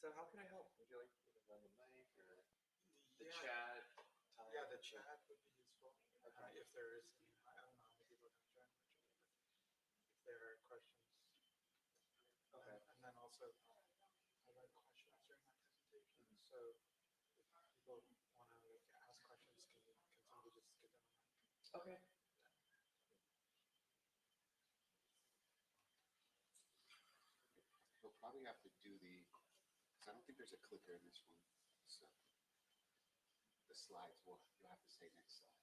So how can I help? Would you like me to run the mic or the Yeah. chat? Yeah, the chat would be useful. Okay. If there is, I don't know how many people are going to join virtually, but if there are questions. Okay. And then also, I write questions during my presentation. So if people want to ask questions, can somebody just give them a mic? Okay. We'll probably have to do the, because I don't think there's a clicker in this one. So the slides, you'll have to say next slide.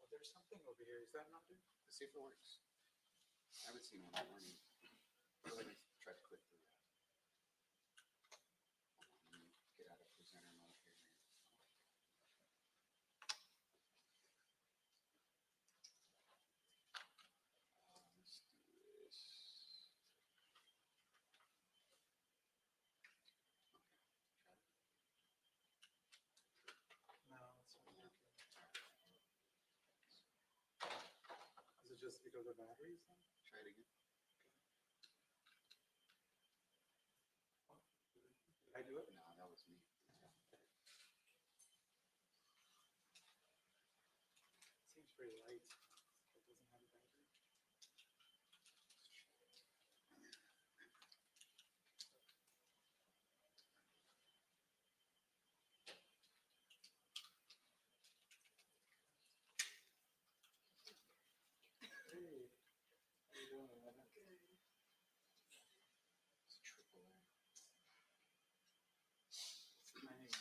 Well, there's something over here. Is that not it? Let's see if it works. I haven't seen one in the morning. Go ahead and try to click through that. Let me get out of presenter mode here. Let's do this. No, it's not working. Is it just because of batteries then? Try it again. Did I do it? No, that was me. Seems pretty light. It doesn't have a battery. Hey, how you doing, Elena? It's triple A. What's my name?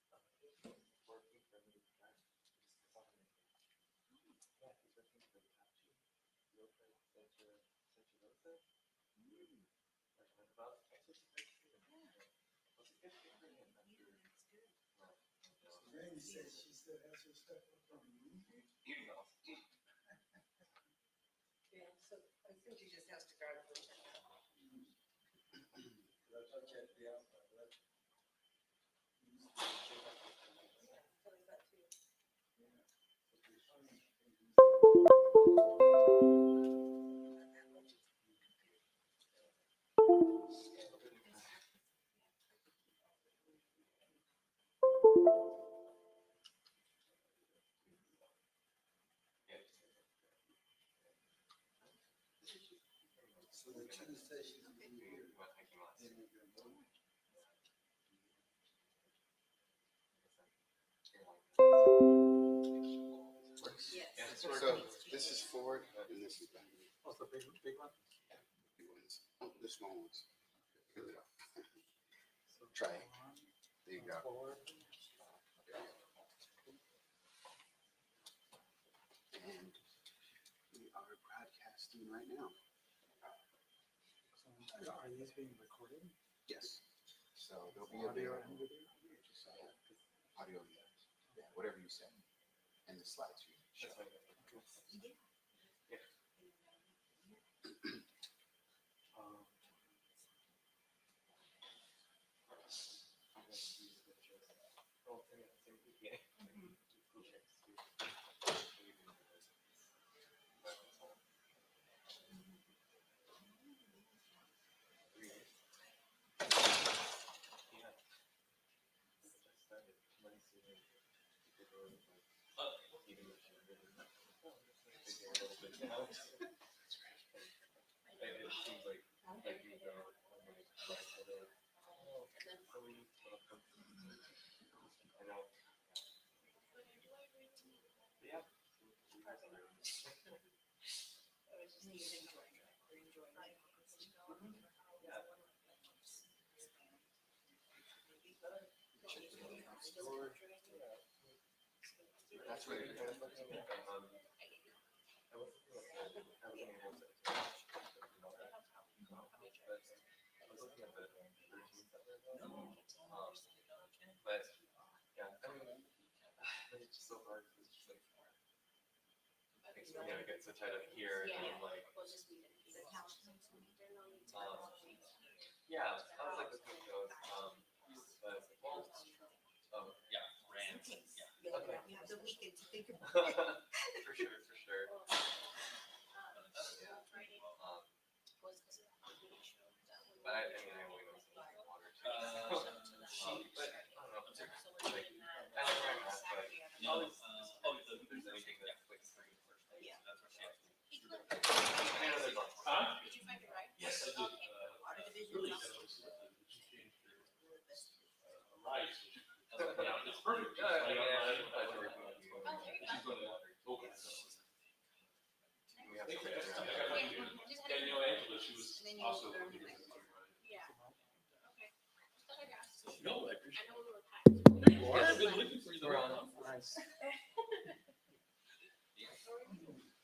How about you? Working for me to try. Yeah, he's working for the top chief. Local center Rosa. Like about Texas. What's a good thing for him after? Randy says she still has her stuff up on the roof. Yeah, so I think she just has to guard for it. I'll check the outside. Yeah, so is that too. Not that much. So the two stations will be here. Then we're gonna go. Yes. So this is forward and this is back. Oh, the big one? Big ones. Oh, the small ones. So Try it. one, There you go. forward. And we are broadcasting right now. So are these being recorded? Yes. So there'll be a Audio video. and video? Audio, yeah, whatever you say. And the slides you show. That's what it is. looking at the routines that they're doing. But yeah, I mean, it's just so hard because it's just like things we gotta get so tied up here and then like yeah, sounds like this one goes but yeah, rant. Yeah. Okay. You have the weekend to think about it. For sure, for sure. But I mean, I only know some water too. But I don't know. Like, I know where I'm at, but always, if there's anything that's like spring first, yeah, that's what she asked me. I know there's lots. Did you find it right? Yes, I did. Water division Really, also. right. It's perfect. Yeah, I mean, I should have to work with you. Oh, there you go. We have to Yeah, figure it out. you know, Angela, she was And then you also. learn the language. Yeah. Okay. Thought I'd ask. No, I I appreciate know we were packed. it. There you are. I've been looking for you. We're on. Nice.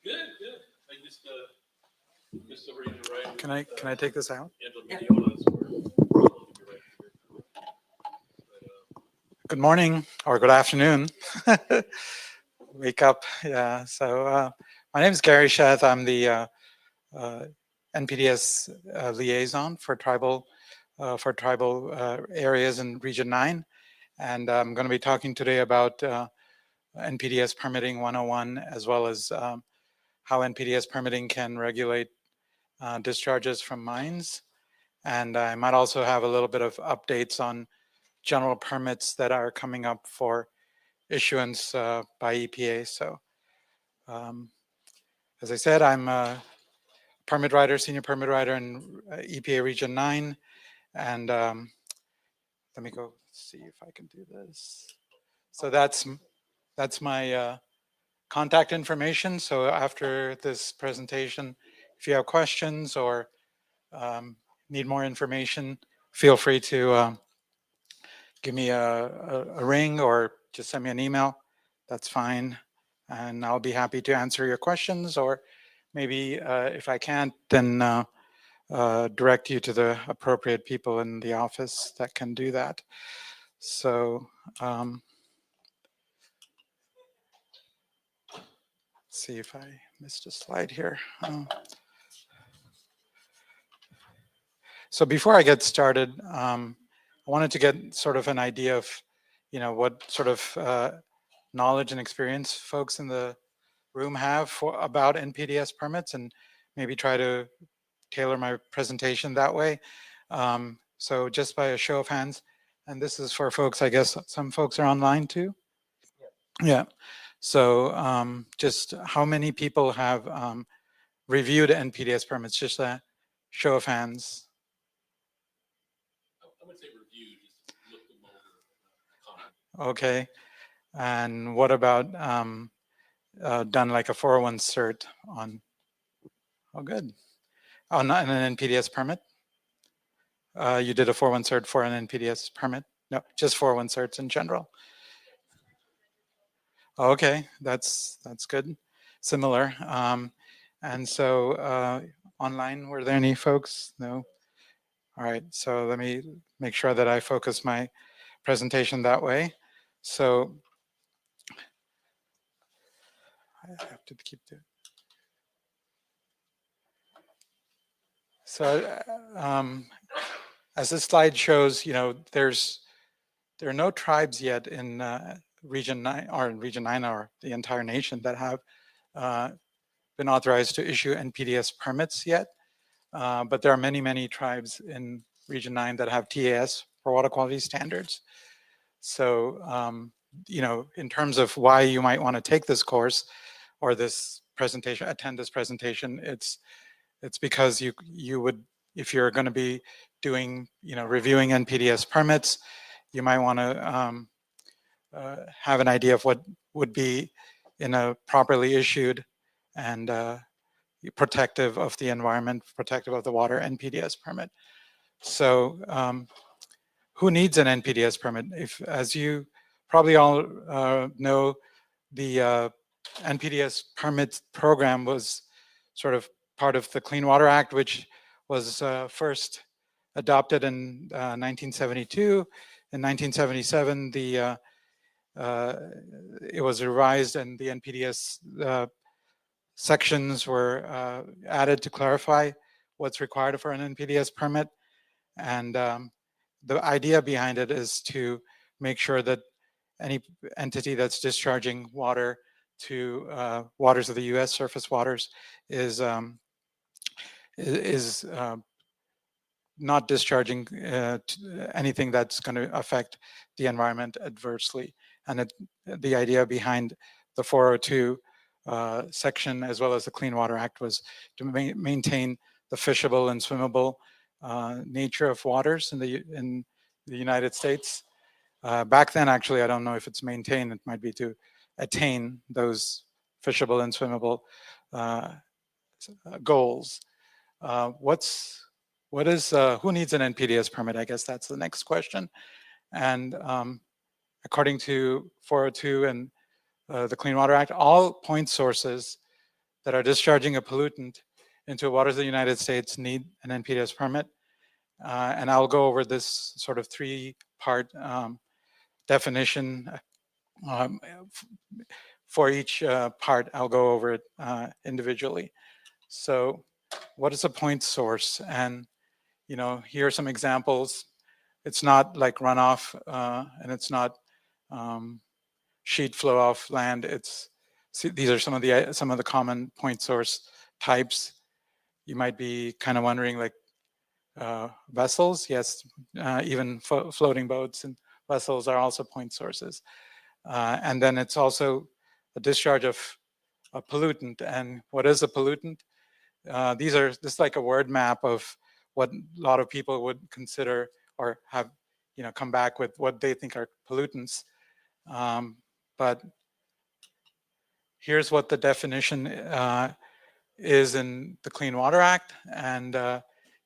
Good, good. I just over to the right. Can I take this out? Good morning or good afternoon. Wake up. Yeah. So my name is Gary Sheth. I'm the NPDES liaison for tribal areas in Region 9. And I'm going to be talking today about NPDES Permitting 101, as well as how NPDES permitting can regulate discharges from mines. And I might also have a little bit of updates on general permits that are coming up for issuance by EPA. So as I said, I'm a permit writer, senior permit writer in EPA Region 9. And let me go see if I can do this. So that's my contact information. So after this presentation, if you have questions or need more information, feel free to give me a ring or just send me an email. That's fine. And I'll be happy to answer your questions, or maybe if I can't, then direct you to the appropriate people in the office that can do that. So let's see if I missed a slide here. So before I get started, I wanted to get sort of an idea of, what sort of knowledge and experience folks in the room have about NPDES permits, and maybe try to tailor my presentation that way. So just by a show of hands, and this is for folks, I guess some folks are online too. Yeah. So just how many people have reviewed NPDES permits? Just a show of hands. I would say review, just look them over. Okay. And what about done like a 401 cert on? Oh, good. On an NPDES permit? You did a 401 cert for an NPDES permit? No, just 401 certs in general. Okay, that's good. Similar. And so online, were there any folks? No. All right. So let me make sure that I focus my presentation that way. So I have to keep doing. So as this slide shows, there are no tribes yet in Region 9 or the entire nation that have been authorized to issue NPDES permits yet. But there are many, many tribes in Region 9 that have TAS for water quality standards. So, in terms of why you might want to take this course or this presentation, attend this presentation, it's because you would, if you're going to be doing, reviewing NPDES permits, you might want to have an idea of what would be in a properly issued and protective of the environment, protective of the water NPDES permit. So who needs an NPDES permit? As you probably all know, the NPDES permit program was sort of part of the Clean Water Act, which was first adopted in 1972. In 1977, it was revised and the NPDES sections were added to clarify what's required for an NPDES permit. And the idea behind it is to make sure that any entity that's discharging water to waters of the U.S. surface waters is not discharging anything that's going to affect the environment adversely. And the idea behind the 402 section, as well as the Clean Water Act, was to maintain the fishable and swimmable nature of waters in the United States. Back then, actually, I don't know if it's maintained. It might be to attain those fishable and swimmable goals. Who needs an NPDES permit? I guess that's the next question. And according to 402 and the Clean Water Act, all point sources that are discharging a pollutant into waters of the United States need an NPDES permit. And I'll go over this sort of three-part definition. For each part, I'll go over it individually. So what is a point source? And here are some examples. It's not like runoff, and it's not sheet flow off land. These are some of the common point source types. You might be kind of wondering, like vessels. Yes, even floating boats and vessels are also point sources. And then it's also a discharge of a pollutant. And what is a pollutant? This is like a word map of what a lot of people would consider or have, come back with what they think are pollutants. But here's what the definition is in the Clean Water Act. And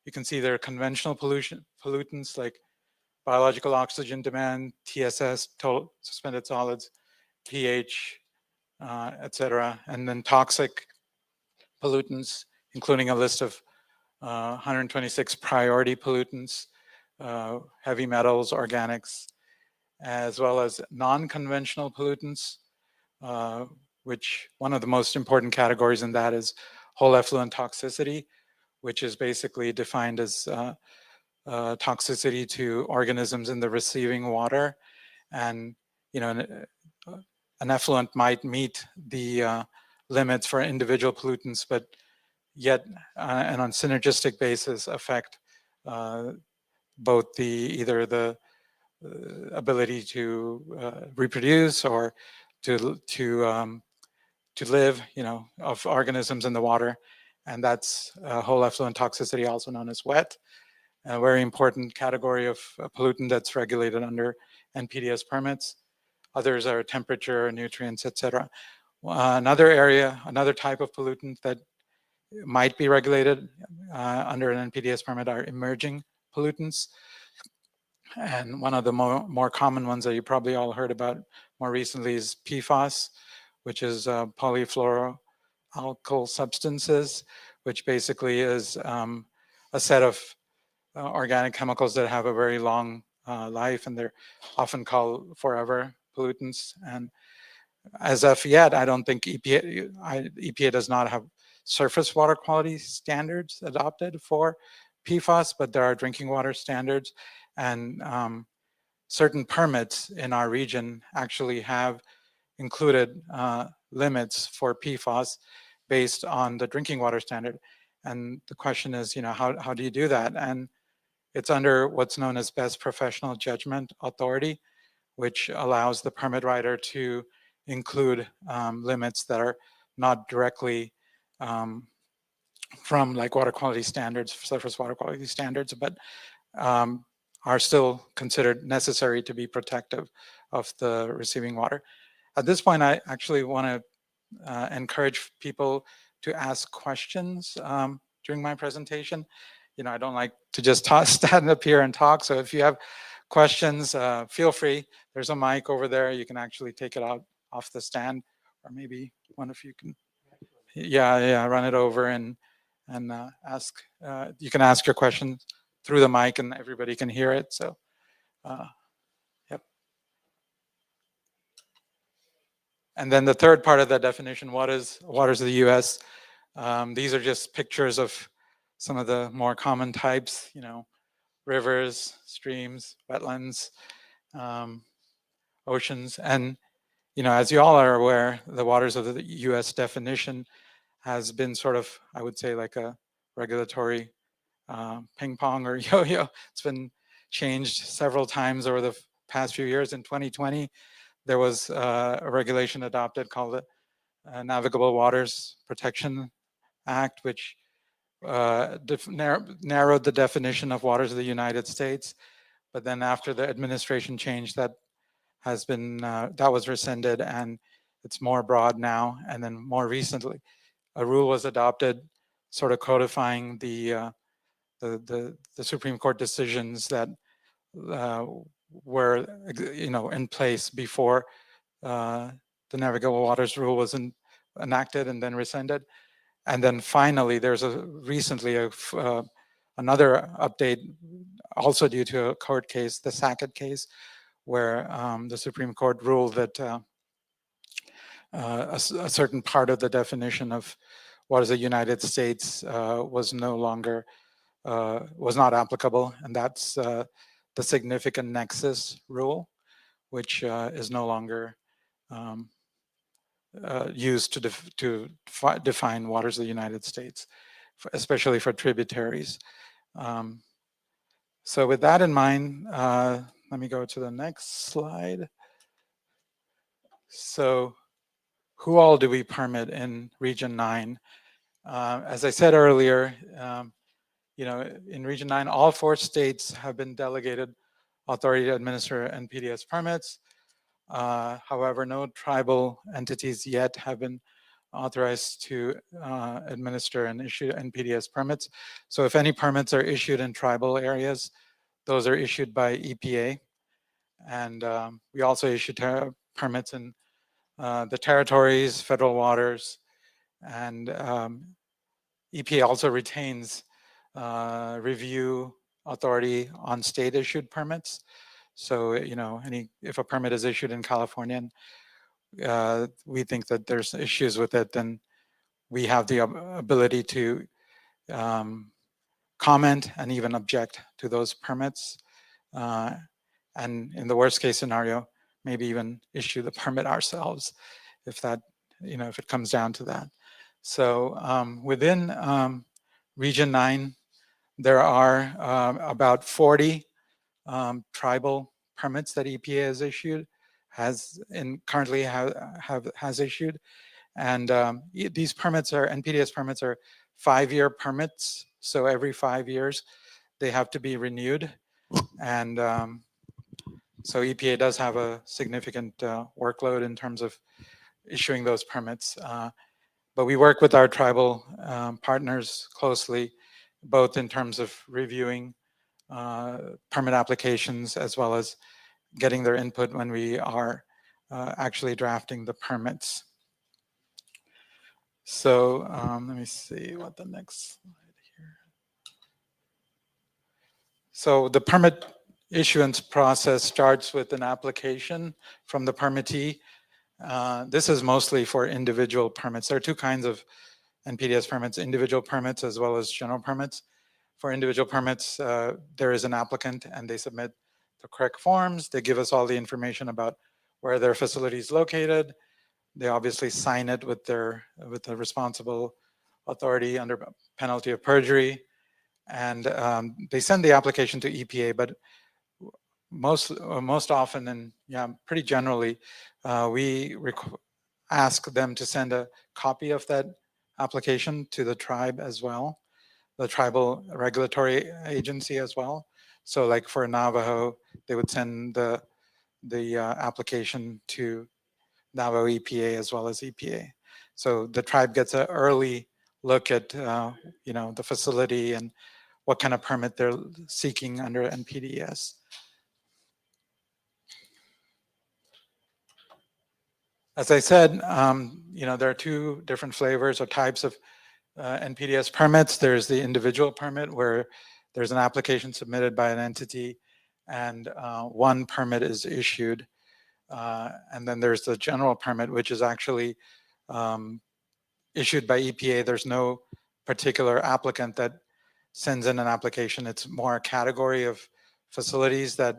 you can see there are conventional pollutants like biological oxygen demand, TSS, total suspended solids, pH, etc. And then toxic pollutants, including a list of 126 priority pollutants, heavy metals, organics, as well as non-conventional pollutants, which one of the most important categories in that is whole effluent toxicity, which is basically defined as toxicity to organisms in the receiving water. And an effluent might meet the limits for individual pollutants, but yet and on synergistic basis affect both either the ability to reproduce or to live, of organisms in the water. And that's whole effluent toxicity, also known as wet, a very important category of pollutant that's regulated under NPDES permits. Others are temperature, nutrients, etc. Another type of pollutant that might be regulated under an NPDES permit are emerging pollutants. And one of the more common ones that you probably all heard about more recently is PFAS, which is polyfluoroalkyl substances, which basically is a set of organic chemicals that have a very long life, and they're often called forever pollutants. And as of yet, I don't think EPA does not have surface water quality standards adopted for PFAS, but there are drinking water standards, and certain permits in our region actually have included limits for PFAS based on the drinking water standard. And the question is, how do you do that? And it's under what's known as best professional judgment authority, which allows the permit writer to include limits that are not directly from like water quality standards, surface water quality standards, but are still considered necessary to be protective of the receiving water. At this point, I actually want to encourage people to ask questions during my presentation. I don't like to just stand up here and talk. So if you have questions, feel free. There's a mic over there. You can actually take it out off the stand, or maybe one of you can. Yeah, run it over and ask. You can ask your questions through the mic, and everybody can hear it. So, yep. And then the third part of the definition: waters of the U.S. These are just pictures of some of the more common types. Rivers, streams, wetlands, oceans, and as you all are aware, the waters of the U.S. definition has been sort of, I would say, like a regulatory ping pong or yo-yo. It's been changed several times over the past few years. In 2020, there was a regulation adopted called the Navigable Waters Protection Act, which narrowed the definition of waters of the United States. But then after the administration change, that has been that was rescinded, and it's more broad now. And then more recently, a rule was adopted, sort of codifying the Supreme Court decisions that were in place before the Navigable Waters Rule was enacted and then rescinded. And then finally, there's recently another update, also due to a court case, the Sackett case, where the Supreme Court ruled that a certain part of the definition of what is the United States was no longer, was not applicable, and that's the significant nexus rule, which is no longer used to define waters of the United States, especially for tributaries. So with that in mind, let me go to the next slide. So who all do we permit in Region 9? As I said earlier, in Region 9, all 4 states have been delegated authority to administer NPDES permits. However, no tribal entities yet have been authorized to administer and issue NPDES permits. So if any permits are issued in tribal areas, those are issued by EPA. And we also issue permits in the territories, federal waters, and EPA also retains review authority on state issued permits. So, if a permit is issued in California and we think that there's issues with it, then we have the ability to comment and even object to those permits. And in the worst case scenario, maybe even issue the permit ourselves if that, if it comes down to that. So within Region 9, there are about 40 tribal permits that EPA has issued, currently has issued. And these permits NPDES permits are 5-year permits. So every 5 years, they have to be renewed. And so EPA does have a significant workload in terms of issuing those permits. But we work with our tribal partners closely, both in terms of reviewing permit applications as well as getting their input when we are actually drafting the permits. So let me see what the next slide here. So the permit issuance process starts with an application from the permittee. This is mostly for individual permits. There are 2 kinds of NPDES permits, individual permits as well as general permits. For individual permits, there is an applicant and they submit the correct forms. They give us all the information about where their facility is located. They obviously sign it with the responsible authority under penalty of perjury. And they send the application to EPA, but most often, and pretty generally, we ask them to send a copy of that application to the tribe as well, the tribal regulatory agency as well. So like for Navajo, they would send the application to Navajo EPA as well as EPA. So the tribe gets an early look at the facility and what kind of permit they're seeking under NPDES. As I said, there are two different flavors or types of NPDES permits. There's the individual permit where there's an application submitted by an entity and one permit is issued. And then there's the general permit, which is actually issued by EPA. There's no particular applicant that sends in an application. It's more a category of facilities that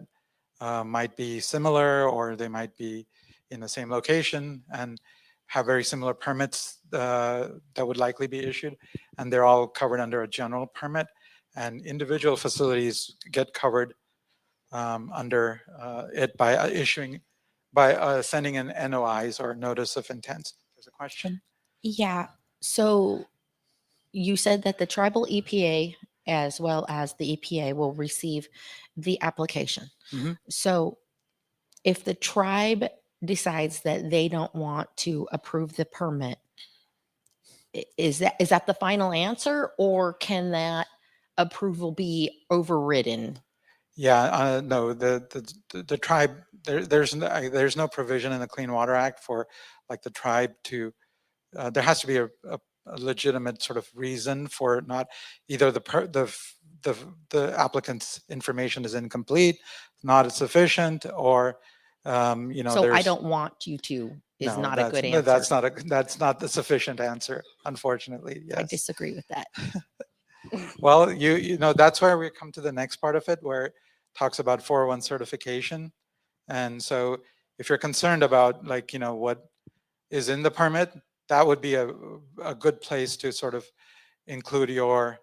might be similar, or they might be in the same location and have very similar permits that would likely be issued. And they're all covered under a general permit. And individual facilities get covered under it by sending in NOIs or notice of intent. There's a question? Yeah. So you said that the tribal EPA as well as the EPA will receive the application. Mhm. So if the tribe decides that they don't want to approve the permit, is that the final answer, or can that approval be overridden? Yeah, no, the tribe, there's no provision in the Clean Water Act for like the tribe to, there has to be a legitimate sort of reason for not either the applicant's information is incomplete, not sufficient, or So I there's don't want you to is no, not a good answer. That's not the sufficient answer, unfortunately. I Yes. disagree with that. Well, that's where we come to the next part of it, where it talks about 401 certification. And so if you're concerned about what is in the permit, that would be a good place to sort of include your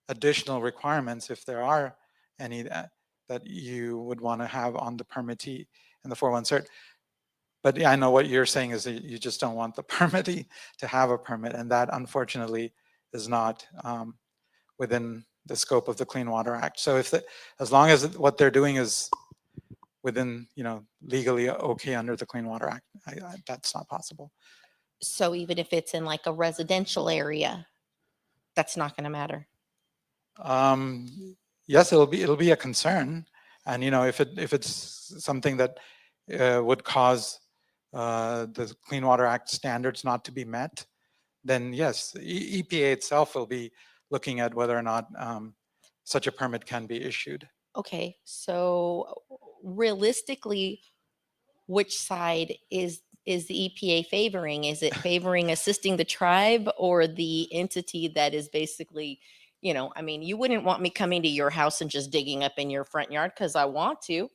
additional requirements, if there are any that you would want to have on the permittee and the 401 cert. But yeah, I know what you're saying is that you just don't want the permittee to have a permit, and that unfortunately is not within the scope of the Clean Water Act. So as long as what they're doing is within, legally okay under the Clean Water Act, that's not possible. So even if it's in like a residential area, that's not going to matter. Yes, it'll be a concern, and if it's something that would cause the Clean Water Act standards not to be met, then yes, EPA itself will be looking at whether or not such a permit can be issued. Okay, so realistically, which side is the EPA favoring? Is it favoring assisting the tribe or the entity that is basically, you wouldn't want me coming to your house and just digging up in your front yard because I want to.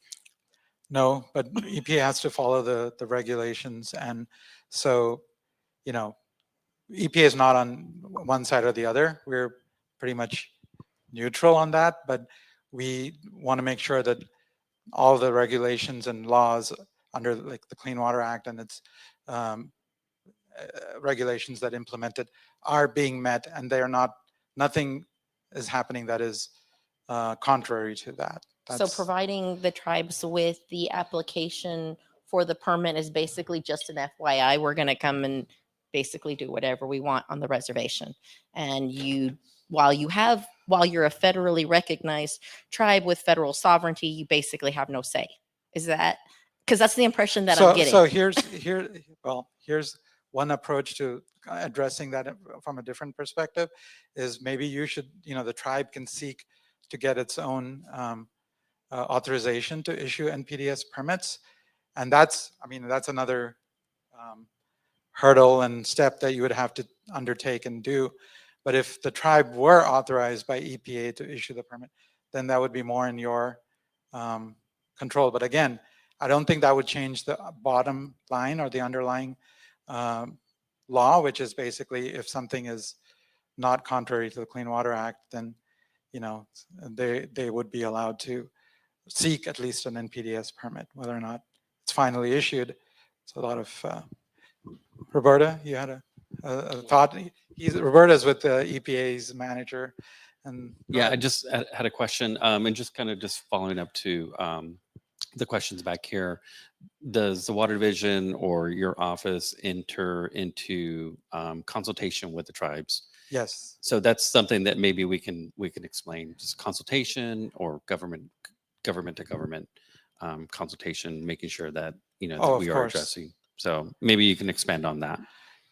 No, but EPA has to follow the regulations, and so EPA is not on one side or the other. We're pretty much neutral on that, but we want to make sure that all the regulations and laws under like the Clean Water Act and its regulations that implement it are being met, and they are not. Nothing is happening that is contrary to that. So providing the tribes with the application for the permit is basically just an FYI. We're going to come and basically do whatever we want on the reservation. And while you're a federally recognized tribe with federal sovereignty, you basically have no say. Is that, because that's the impression that I'm getting. So here's one approach to addressing that from a different perspective is maybe you should, the tribe can seek to get its own authorization to issue NPDES permits. And that's another hurdle and step that you would have to undertake and do. But if the tribe were authorized by EPA to issue the permit, then that would be more in your control. But again, I don't think that would change the bottom line or the underlying law, which is basically if something is not contrary to the Clean Water Act, then they would be allowed to seek at least an NPDES permit, whether or not it's finally issued. It's a lot of Roberta, you had a thought. Roberta's with the EPA's manager, and yeah, I just had a question, and just kind of following up to the questions back here. Does the Water Division or your office enter into consultation with the tribes? Yes. So that's something that maybe we can explain. Just consultation or government to government consultation, making sure that that we are addressing. So maybe you can expand on that.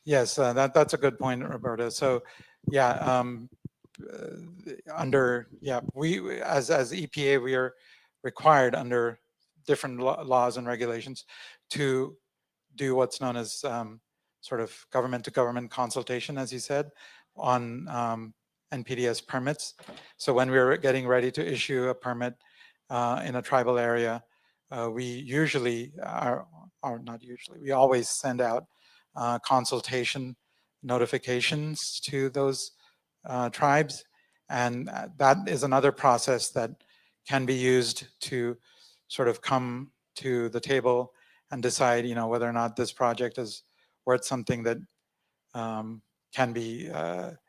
Yes, that's a good point, Roberta. So, yeah, we as EPA, we are required under different laws and regulations to do what's known as sort of government-to-government consultation, as you said, on NPDES permits. So when we're getting ready to issue a permit in a tribal area, we usually we always send out consultation notifications to those tribes. And that is another process that can be used to sort of come to the table and decide, whether or not this project is worth something that can be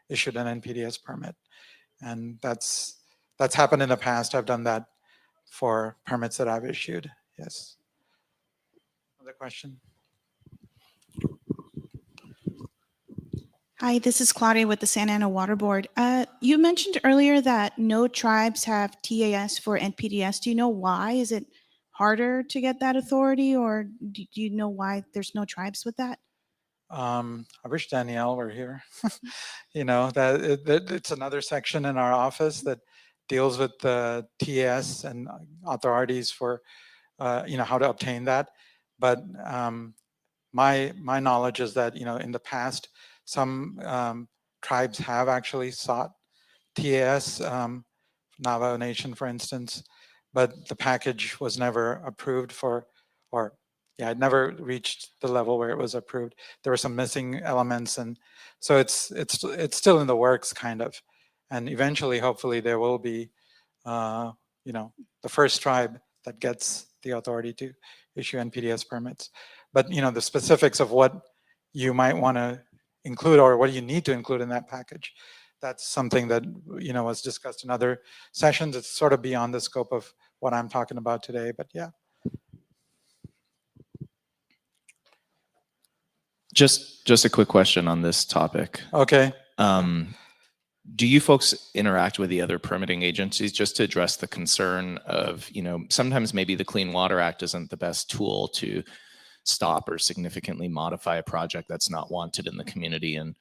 issued an NPDES permit. And that's happened in the past. I've done that for permits that I've issued. Yes. Another question? Hi, this is Claudia with the Santa Ana Water Board. You mentioned earlier that no tribes have TAS for NPDES. Do you know why? Is it harder to get that authority, or do you know why there's no tribes with that? I wish Danielle were here. It's another section in our office that deals with the TAS and authorities for, how to obtain that. But my knowledge is that, in the past, some tribes have actually sought TAS, Navajo Nation, for instance, but the package was never approved it never reached the level where it was approved. There were some missing elements, and so it's still in the works, kind of. And eventually, hopefully, there will be, the first tribe that gets the authority to issue NPDES permits. But the specifics of what you might want to include or what you need to include in that package, that's something that was discussed in other sessions. It's sort of beyond the scope of what I'm talking about today. But yeah. Just a quick question on this topic. Okay. Do you folks interact with the other permitting agencies just to address the concern of, sometimes maybe the Clean Water Act isn't the best tool to stop or significantly modify a project that's not wanted in the community, and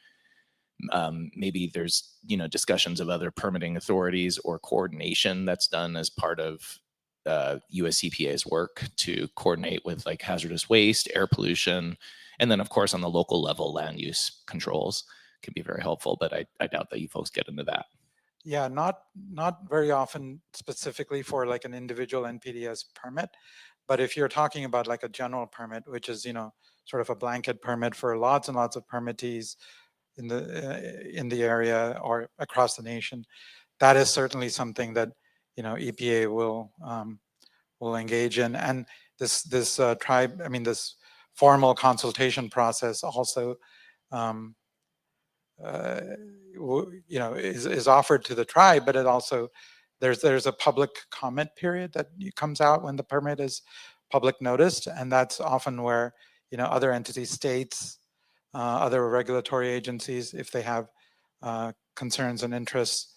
maybe there's discussions of other permitting authorities or coordination that's done as part of US EPA's work to coordinate with like hazardous waste, air pollution, and then of course on the local level land use controls can be very helpful, but I doubt that you folks get into that. Yeah, not very often specifically for like an individual NPDES permit, but if you're talking about like a general permit, which is sort of a blanket permit for lots and lots of permittees in the area or across the nation, that is certainly something that EPA will engage in. And this formal consultation process also is offered to the tribe, but it also there's a public comment period that comes out when the permit is public noticed, and that's often where other entities, states, other regulatory agencies, if they have concerns and interests,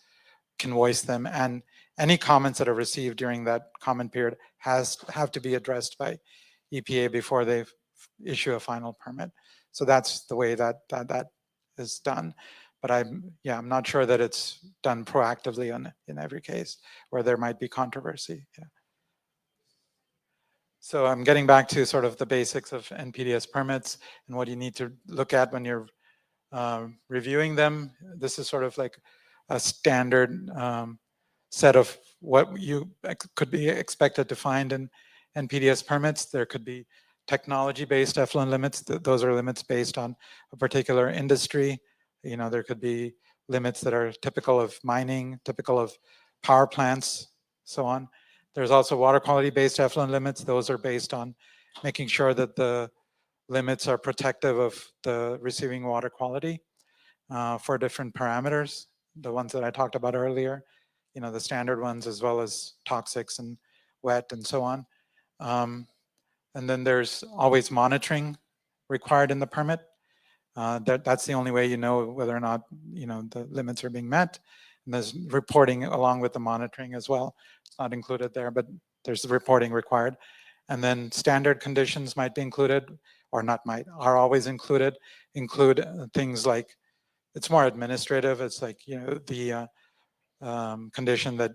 can voice them, and any comments that are received during that comment period have to be addressed by EPA before they issue a final permit. So that's the way that is done. But I'm not sure that it's done proactively in every case where there might be controversy. Yeah. So I'm getting back to sort of the basics of NPDES permits and what you need to look at when you're reviewing them. This is sort of like a standard set of what you could be expected to find in NPDES permits. There could be technology-based effluent limits. Those are limits based on a particular industry. There could be limits that are typical of mining, typical of power plants, so on. There's also water quality-based effluent limits. Those are based on making sure that the limits are protective of the receiving water quality for different parameters. The ones that I talked about earlier, the standard ones, as well as toxics and wet and so on. And then there's always monitoring required in the permit. That's the only way you know whether or not the limits are being met. And there's reporting along with the monitoring as well. It's not included there, but there's the reporting required. And then standard conditions might be included, or not might, are always include things like, it's more administrative. It's like, the condition that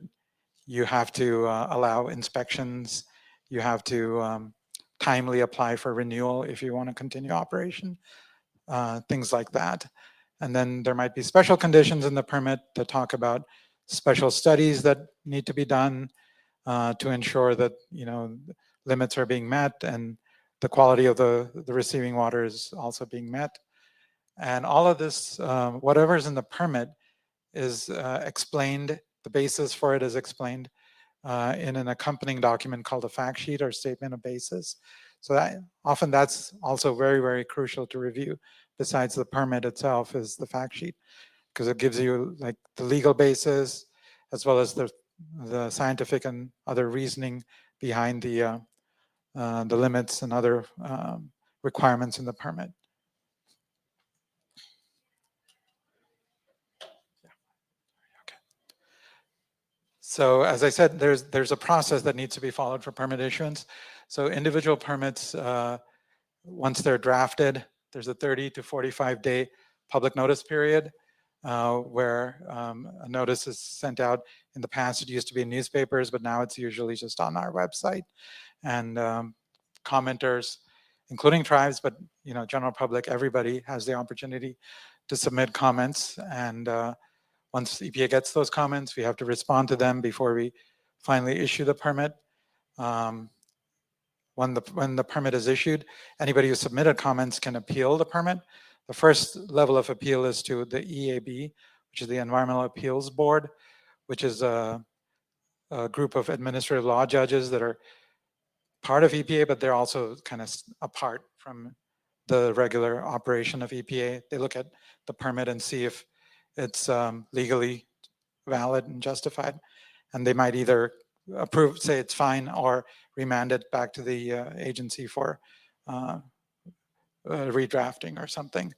you have to allow inspections, you have to timely apply for renewal if you want to continue operation, things like that. And then there might be special conditions in the permit that talk about special studies that need to be done to ensure that, limits are being met and the quality of the receiving water is also being met. And all of this, whatever's in the permit is explained, the basis for it is explained in an accompanying document called a fact sheet or statement of basis. So that, often that's also very, very crucial to review. Besides the permit itself is the fact sheet, because it gives you like the legal basis as well as the scientific and other reasoning behind the limits and other requirements in the permit. So as I said, there's a process that needs to be followed for permit issuance. So individual permits, once they're drafted, there's a 30 to 45 day public notice period where a notice is sent out. In the past, it used to be in newspapers, but now it's usually just on our website. And commenters, including tribes, but general public, everybody has the opportunity to submit comments. And once EPA gets those comments, we have to respond to them before we finally issue the permit. When the permit is issued, anybody who submitted comments can appeal the permit. The first level of appeal is to the EAB, which is the Environmental Appeals Board, which is a group of administrative law judges that are part of EPA, but they're also kind of apart from the regular operation of EPA. They look at the permit and see if it's legally valid and justified. And they might either approve, say it's fine, or remand it back to the agency for redrafting or something.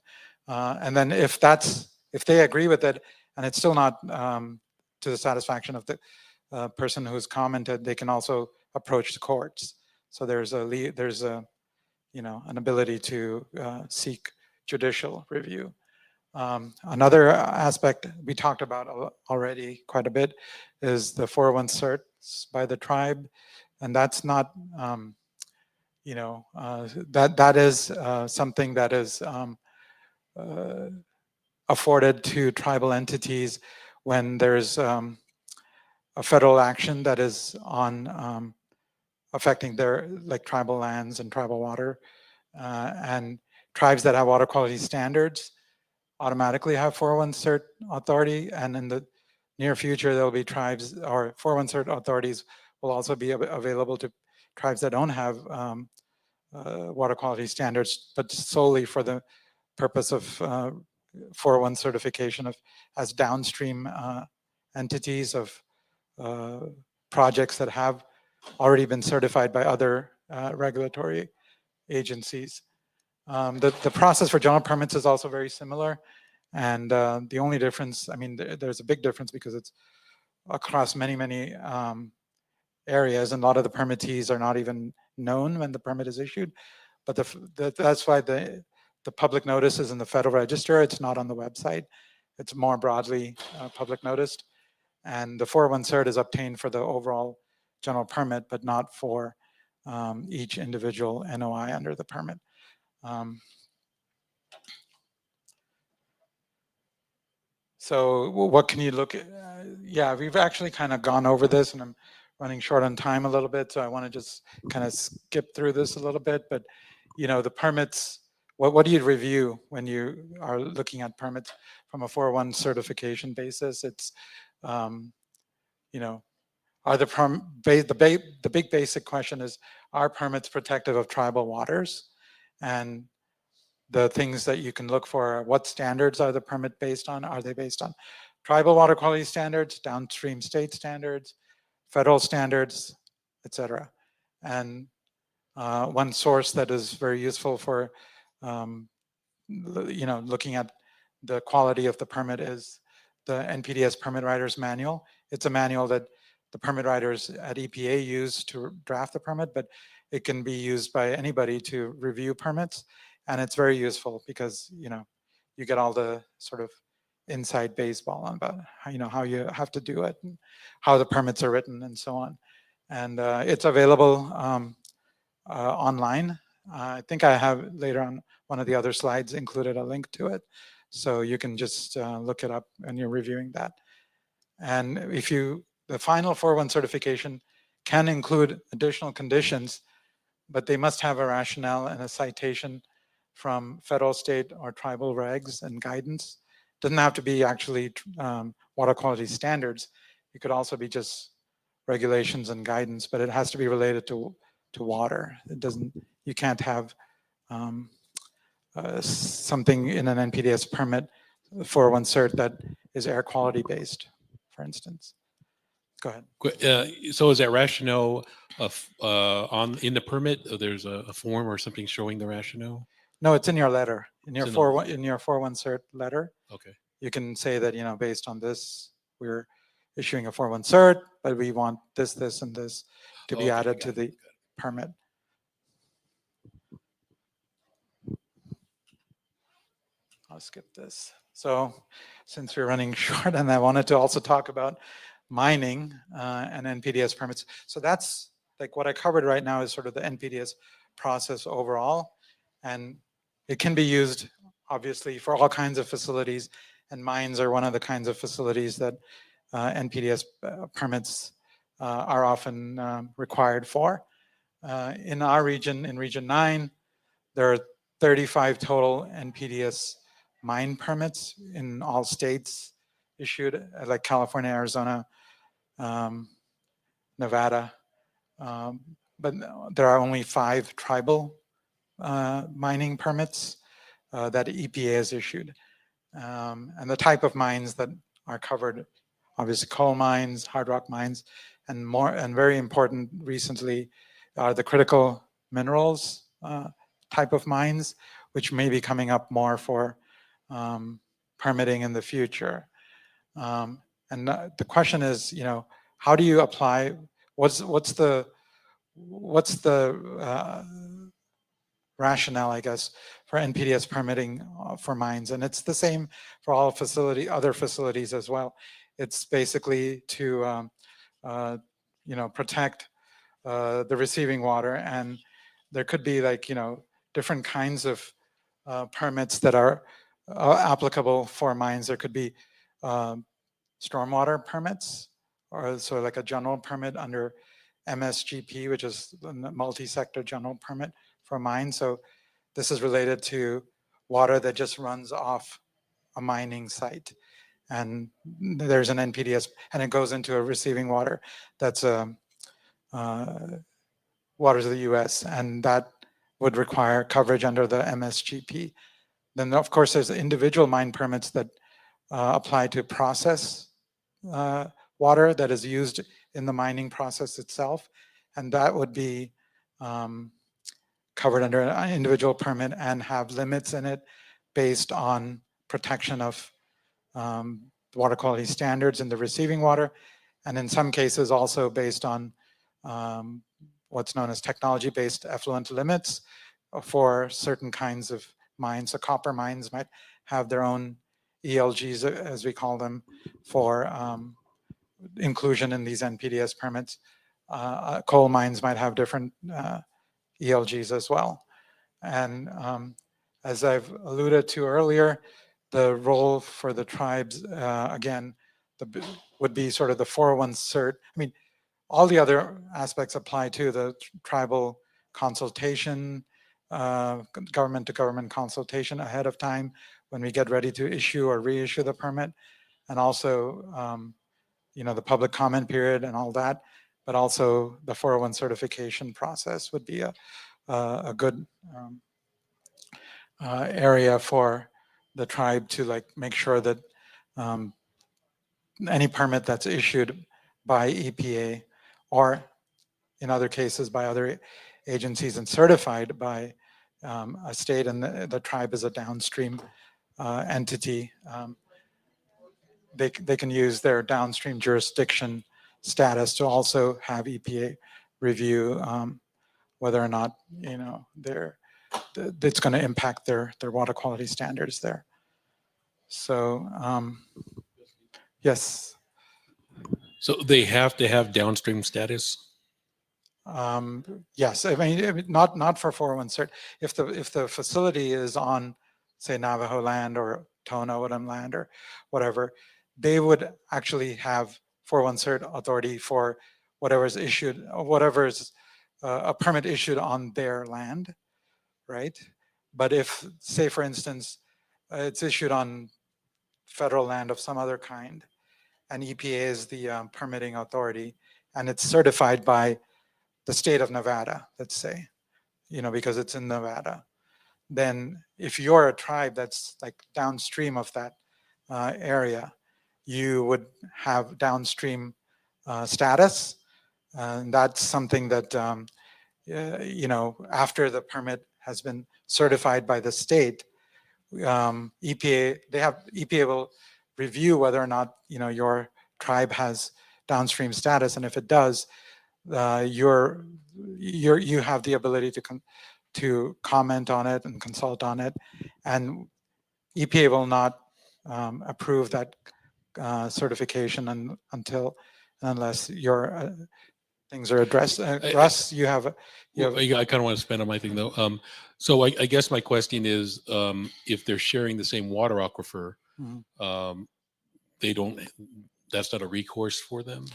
And then if they agree with it and it's still not to the satisfaction of the person who's commented, they can also approach the courts. So there's an ability to seek judicial review. Another aspect we talked about already quite a bit is the 401 certs by the tribe, and that's not, that is something that is afforded to tribal entities when there's a federal action that is on affecting their tribal lands and tribal water, and tribes that have water quality standards automatically have 401 cert authority, and in the near future there will be tribes or 401 cert authorities will also be available to tribes that don't have water quality standards, but solely for the purpose of 401 certification as downstream entities of projects that have already been certified by other regulatory agencies. The process for general permits is also very similar, and the only difference, there's a big difference because it's across many areas, and a lot of the permittees are not even known when the permit is issued. But that's why the public notice is in the Federal Register. It's not on the website. It's more broadly public noticed, and the 401 cert is obtained for the overall general permit, but not for each individual NOI under the permit. So what can you look at? Yeah, we've actually kind of gone over this, and I'm running short on time a little bit, so I want to just kind of skip through this a little bit. But the permits, what do you review when you are looking at permits from a 401 certification basis? It's are the big basic question is, are permits protective of tribal waters? And the things that you can look for, what standards are the permit based on? Are they based on tribal water quality standards, downstream state standards, federal standards, etc.? And one source that is very useful for looking at the quality of the permit is the NPDES Permit Writer's Manual. It's a manual that the permit writers at EPA use to draft the permit, but it can be used by anybody to review permits. And it's very useful because, you get all the sort of inside baseball on about how you have to do it and how the permits are written and so on. And it's available online. I think I have later on one of the other slides included a link to it. So you can just look it up when you're reviewing that. And the final 4.1 certification can include additional conditions, but they must have a rationale and a citation from federal, state, or tribal regs and guidance. Doesn't have to be actually water quality standards. It could also be just regulations and guidance, but it has to be related to water. You can't have something in an NPDES permit for one cert that is air quality based, for instance. Go ahead. So is that rationale in the permit? There's a form or something showing the rationale? No, it's in your letter, in your It's 4.1 cert letter. Okay. You can say that, based on this, we're issuing a 4.1 cert, but we want this, this, and this to be added to the permit. I'll skip this. So since we're running short, and I wanted to also talk about mining and NPDES permits. So that's like what I covered right now is sort of the NPDES process overall. And it can be used obviously for all kinds of facilities, and mines are one of the kinds of facilities that NPDES permits are often required for. In our region, in Region 9, there are 35 total NPDES mine permits in all states issued, like California, Arizona, Nevada. But there are only 5 tribal mining permits that EPA has issued. And the type of mines that are covered, obviously coal mines, hard rock mines, and very important recently are the critical minerals type of mines, which may be coming up more for permitting in the future. And the question is, how do you apply? What's the rationale, I guess, for NPDES permitting for mines? And it's the same for all other facilities as well. It's basically to protect the receiving water, and there could be different kinds of permits that are applicable for mines. There could be stormwater permits, or so like a general permit under MSGP, which is the multi-sector general permit for mines. So this is related to water that just runs off a mining site. And there's an NPDES, and it goes into a receiving water that's waters of the US, and that would require coverage under the MSGP. Then, of course, there's individual mine permits that apply to process water that is used in the mining process itself, and that would be covered under an individual permit and have limits in it based on protection of water quality standards in the receiving water, and in some cases also based on what's known as technology-based effluent limits for certain kinds of mines. So copper mines might have their own ELGs, as we call them, for inclusion in these NPDES permits. Coal mines might have different ELGs as well. And as I've alluded to earlier, the role for the tribes, again, would be sort of the 401 cert. I mean, all the other aspects apply to the tribal consultation, government-to-government consultation ahead of time when we get ready to issue or reissue the permit, and also, the public comment period and all that, but also the 401 certification process would be a good area for the tribe to make sure that any permit that's issued by EPA, or in other cases by other agencies and certified by a state, and the tribe is a downstream entity, they can use their downstream jurisdiction status to also have EPA review whether or not, it's going to impact their water quality standards there. So, yes. So they have to have downstream status? Yes, I mean, not for 401 cert. If the facility is on, say, Navajo land or Tohono O'odham land or whatever, they would actually have 401 cert authority for whatever's issued, whatever's a permit issued on their land, right? But if, say, for instance, it's issued on federal land of some other kind, and EPA is the permitting authority, and it's certified by the state of Nevada, let's say, because it's in Nevada, then if you're a tribe that's like downstream of that area, you would have downstream status. And that's something that, after the permit has been certified by the state, EPA will review whether or not, your tribe has downstream status. And if it does, you have the ability to comment on it and consult on it, and EPA will not approve that certification unless your things are addressed. Russ, you have. I kind of want to spend on my thing though. So I guess my question is, if they're sharing the same water aquifer, they don't. That's not a recourse for them.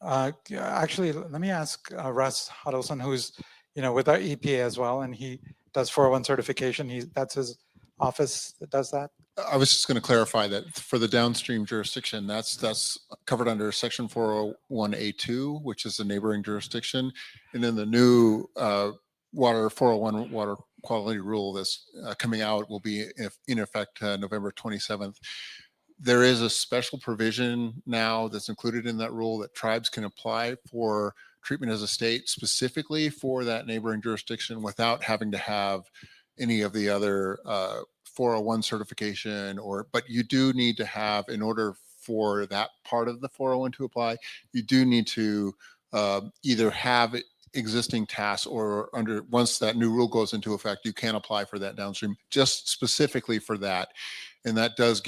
Actually, let me ask Russ Huddleston, who's with our EPA as well, and he does 401 certification. That's his office that does that. I was just going to clarify that for the downstream jurisdiction, that's covered under Section 401A2, which is the neighboring jurisdiction, and then the new water 401 water quality rule that's coming out will be in effect November 27th. There is a special provision now that's included in that rule that tribes can apply for treatment as a state specifically for that neighboring jurisdiction without having to have any of the other 401 certification, but you do need to have, in order for that part of the 401 to apply, you do need to either have existing tasks or once that new rule goes into effect, you can apply for that downstream just specifically for that. And that does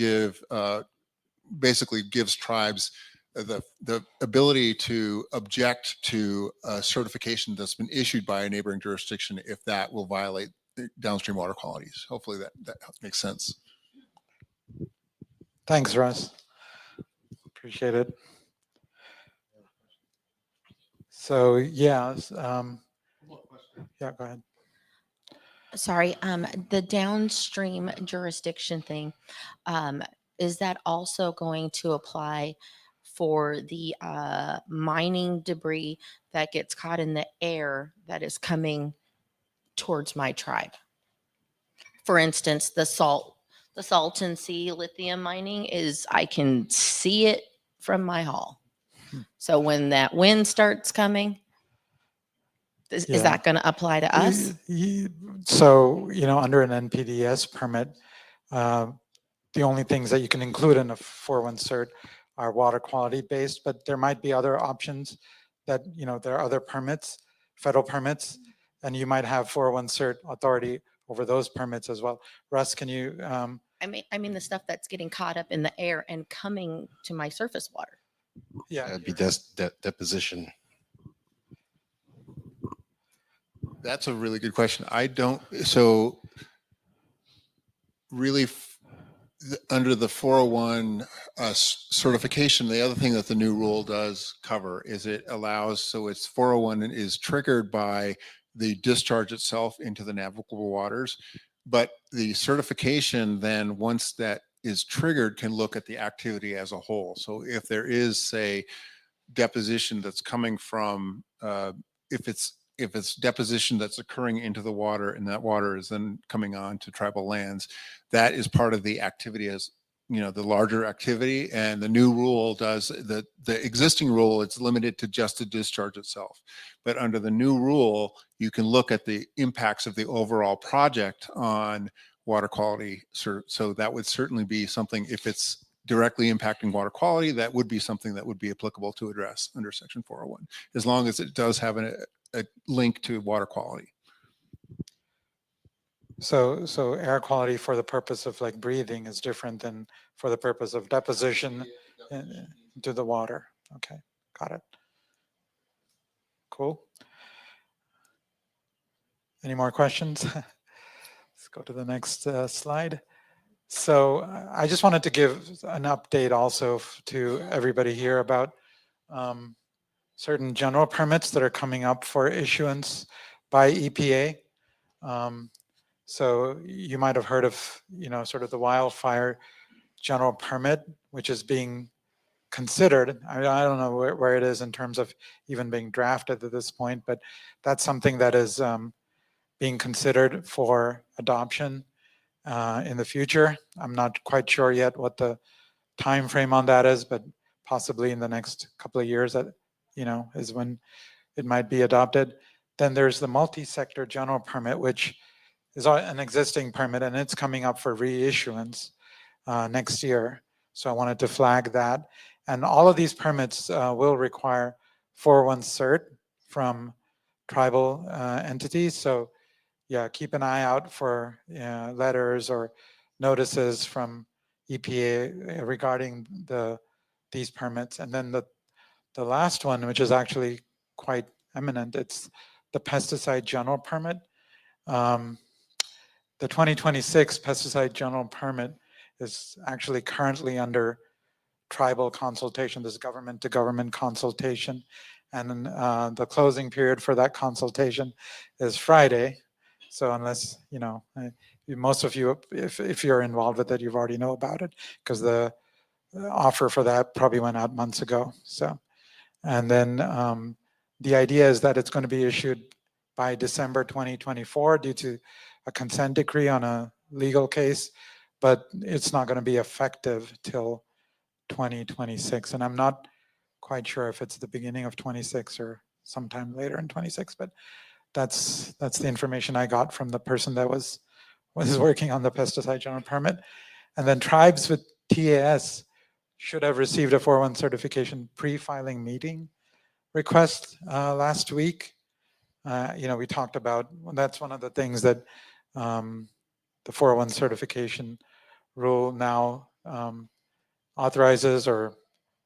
basically gives tribes the ability to object to a certification that's been issued by a neighboring jurisdiction if that will violate downstream water qualities. Hopefully that makes sense. Thanks, Russ. Appreciate it. So yeah, yeah, go ahead. Sorry, the downstream jurisdiction thing, is that also going to apply for the mining debris that gets caught in the air that is coming towards my tribe? For instance, the Salton Sea lithium mining I can see it from my hall. So when that wind starts coming, is that going to apply to us? So, under an NPDES permit, the only things that you can include in a 401 cert are water quality based, but there might be other options that, there are other permits, federal permits, and you might have 401 cert authority over those permits as well. Russ, can you? I mean the stuff that's getting caught up in the air and coming to my surface water. Yeah. That'd be deposition. That's a really good question. So really under the 401 certification, the other thing that the new rule does cover is it allows, so it's 401 is triggered by the discharge itself into the navigable waters, but the certification then, once that is triggered, can look at the activity as a whole. So if there is, say, deposition that's coming from, if it's deposition that's occurring into the water and that water is then coming on to tribal lands, that is part of the activity as, the larger activity. And the new rule does, the existing rule, it's limited to just the discharge itself. But under the new rule, you can look at the impacts of the overall project on water quality. So that would certainly be something, if it's directly impacting water quality, that would be something that would be applicable to address under section 401, as long as it does have a link to water quality. So air quality for the purpose of like breathing is different than for the purpose of deposition into the water. Okay, got it. Cool. Any more questions? Let's go to the next slide. So I just wanted to give an update also to everybody here about certain general permits that are coming up for issuance by EPA. So you might have heard of, sort of the wildfire general permit, which is being considered. I don't know where it is in terms of even being drafted at this point, but that's something that is being considered for adoption in the future. I'm not quite sure yet what the time frame on that is, but possibly in the next couple of years that, is when it might be adopted. Then there's the multi-sector general permit, which is an existing permit, and it's coming up for reissuance next year. So I wanted to flag that. And all of these permits will require 401 cert from tribal entities. So yeah, keep an eye out for letters or notices from EPA regarding these permits. And then the last one, which is actually quite eminent, it's the pesticide general permit. The 2026 pesticide general permit is actually currently under tribal consultation, this government to government consultation. And the closing period for that consultation is Friday. So unless, most of you, if you're involved with it, you've already know about it, because the offer for that probably went out months ago. So, and then the idea is that it's going to be issued by December 2024 due to a consent decree on a legal case, but it's not going to be effective till 2026. And I'm not quite sure if it's the beginning of 26 or sometime later in 26, but that's the information I got from the person that was working on the pesticide general permit. And then tribes with TAS should have received a 401 certification pre-filing meeting request last week. We talked about, that's one of the things that the 401 certification rule now authorizes or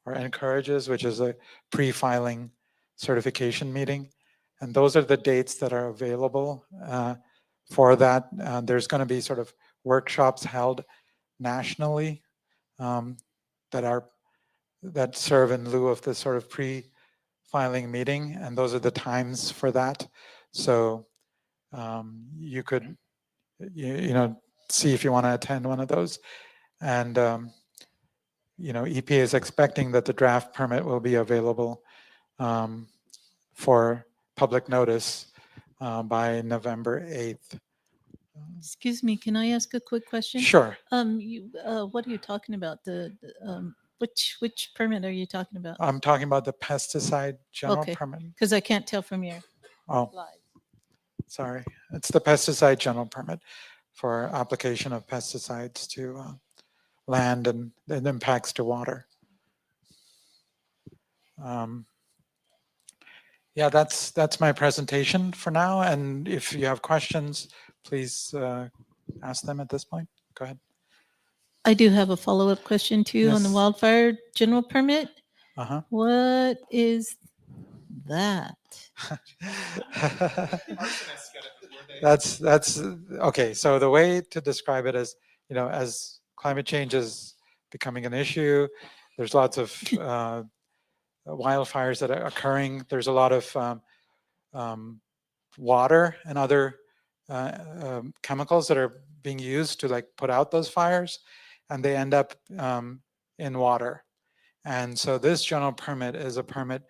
encourages, which is a pre-filing certification meeting. And those are the dates that are available for that. There's going to be sort of workshops held nationally that serve in lieu of the sort of pre-filing meeting, and those are the times for that. So you could, see if you want to attend one of those. And EPA is expecting that the draft permit will be available for public notice by November 8th. Excuse me, can I ask a quick question? Sure. What are you talking about? Which permit are you talking about? I'm talking about the pesticide general Okay. permit. Because I can't tell from your Oh, slide. sorry. It's the pesticide general permit for application of pesticides to land and impacts to water. Yeah, that's my presentation for now. And if you have questions, please ask them at this point. Go ahead. I do have a follow-up question too on the Yes. wildfire general permit. Uh-huh. What is that? That's okay. So the way to describe it is, as climate change is becoming an issue, there's lots of wildfires that are occurring. There's a lot of water and other chemicals that are being used to put out those fires, and they end up in water. And so this general permit is a permit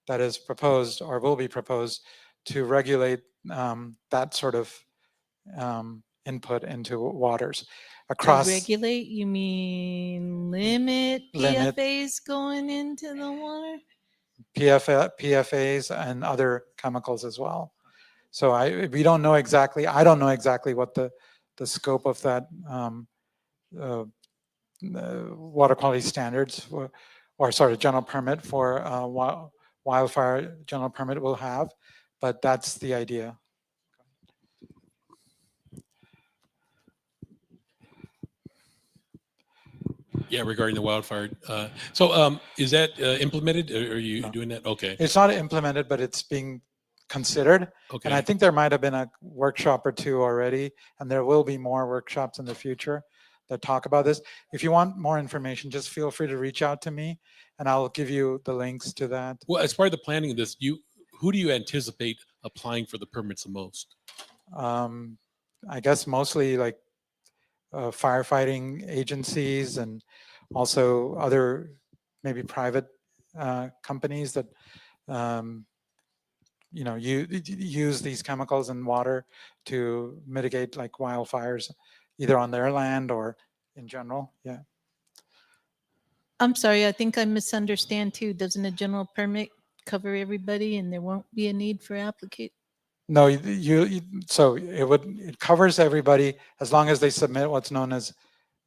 that is proposed or will be proposed to regulate that sort of input into waters across. To regulate, you mean limit PFAS going into the water? PFAS and other chemicals as well. So we don't know exactly. I don't know exactly what the scope of that water quality standards or sort of general permit for wildfire general permit will have, but that's the idea. Yeah, regarding the wildfire. Is that implemented? Are you No. doing that? Okay. It's not implemented, but it's being considered. Okay. And I think there might have been a workshop or two already, and there will be more workshops in the future that talk about this. If you want more information, just feel free to reach out to me and I'll give you the links to that. Well, as part of the planning of this, who do you anticipate applying for the permits the most? I guess mostly like firefighting agencies and also other maybe private companies that use these chemicals in water to mitigate like wildfires, either on their land or in general. Yeah. I'm sorry, I think I misunderstand too. Doesn't a general permit cover everybody and there won't be a need for applicant? No, so it covers everybody as long as they submit what's known as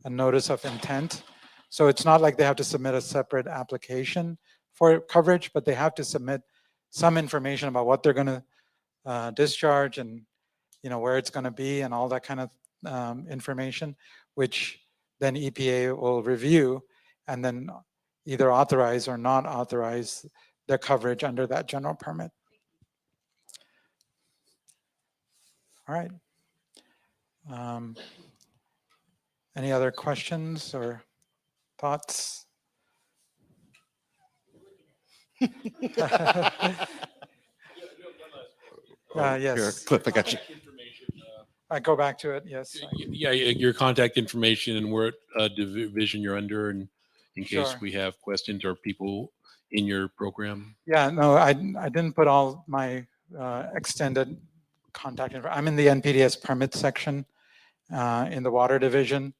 a notice of intent. So it's not like they have to submit a separate application for coverage, but they have to submit some information about what they're going to discharge and where it's going to be and all that kind of information, which then EPA will review and then either authorize or not authorize their coverage under that general permit. All right. Any other questions or thoughts? Yes. Cliff, I got you. I go back to it. Yes. Yeah, your contact information and what division you're under, and in case Sure. we have questions or people in your program. Yeah, no, I didn't put all my extended contact info. I'm in the NPDES Permit section in the water division.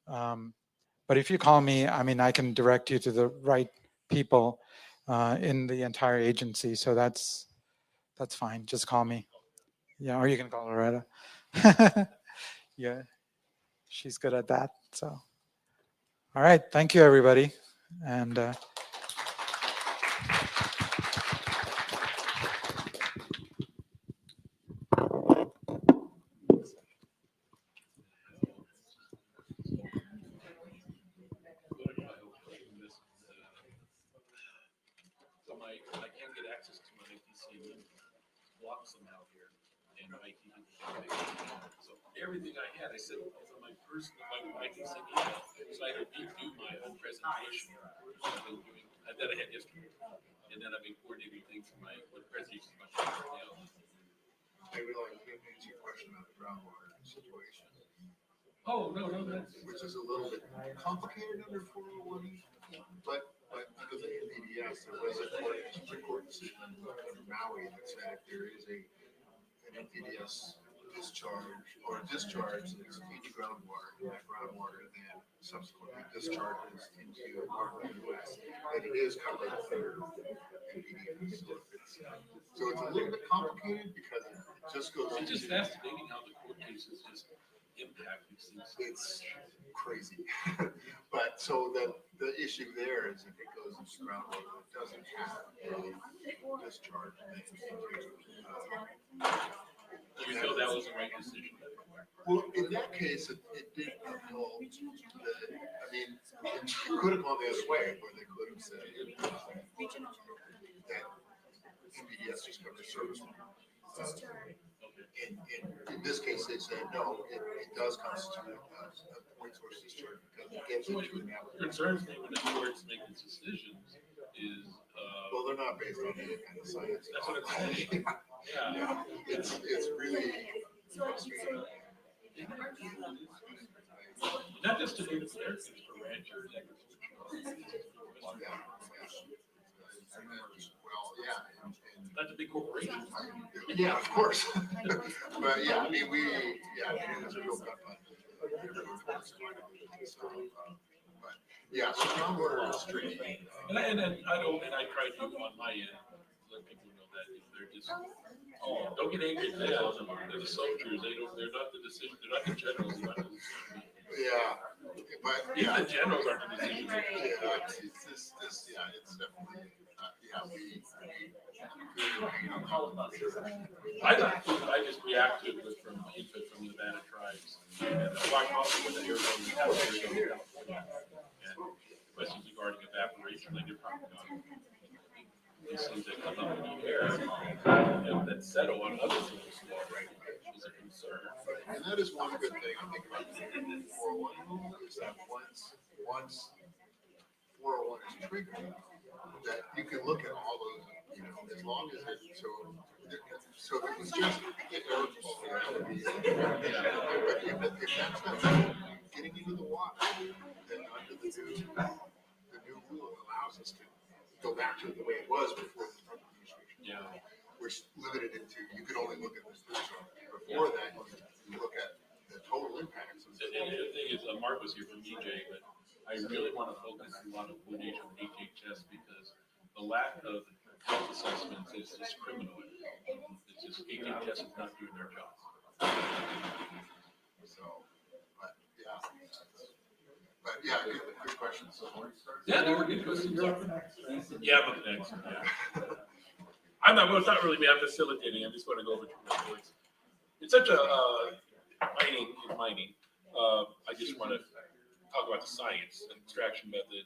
But if you call me, I mean, I can direct you to the right people in the entire agency. So that's fine. Just call me. Yeah, or you can call Loretta. Yeah, she's good at that. So, all right. Thank you, everybody. And I can't get access to my ITC block somehow here, and my IT so everything I had, I said was on my personal, my ITC email, so I had to redo my own presentation. That I had yesterday, and then I've been coordinating things for my presentation. Maybe like to answer your question about the groundwater situation. Oh, no, that's. Which is a little bit complicated under 401, but under the NPDES, there was a Supreme Court decision under Maui that said if there is an NPDES discharge or discharge that's into groundwater, and that groundwater then subsequently discharges into water in the West, that it is covered under NPDES. So it's a little bit complicated because it just goes. It's just fascinating how the court cases just impact these things. It's crazy. But so the issue there is if it goes into groundwater, it doesn't have a discharge. You know that was the right decision. Well, in that case, it did uphold I mean, it could have gone the other way where they could have said that NPDES just covers service. In this case, they said, no, it does constitute a point source discharge because it gets into an application. Concerns me when the courts make these decisions is. Well, they're not based on any kind of science. That's what it's saying. Yeah. It's really. Not just to do the therapies for ranchers. Well, yeah. Not the big corporations. Yeah, of course. But yeah, I mean, it's a real gut punch. But yeah, so groundwater is tricky. And I try to on my end let people know that if they're just don't get angry at them. They're the soldiers. They're not the decision. They're not the generals. They're not the Yeah, but Even yeah. the generals aren't the decision makers. Yeah, it's definitely, yeah, we. I just react to it from input from the Nevada tribes. And the Black Hawk with the airplane, we have Arizona, California. And questions regarding evaporation, like you're talking about. These things that come up in the air, that settle on other people's water is a concern. And that is one good thing I think about the 401 rule is that once 401 is triggered, that you can look at all those, you know, as long as it, so if it was just the air quality, but if that's not getting into the water, then under the new rule allows us to go back to the way it was before the Trump administration. Yeah. Which limited it to, you could only look at the food zone. Before that, you look at the total impacts. And the other thing is, Mark was here from EJ, but I really want to focus a lot of litigation on HHS because the lack of health assessments is just criminal. It's just HHS is not doing their job. So, but yeah, good questions. Yeah, they were good questions. Yeah, but thanks. Yeah. Well, it's not really me. I'm facilitating. I just want to go over to my points. It's such a mining is mining. I just want to talk about the science and extraction method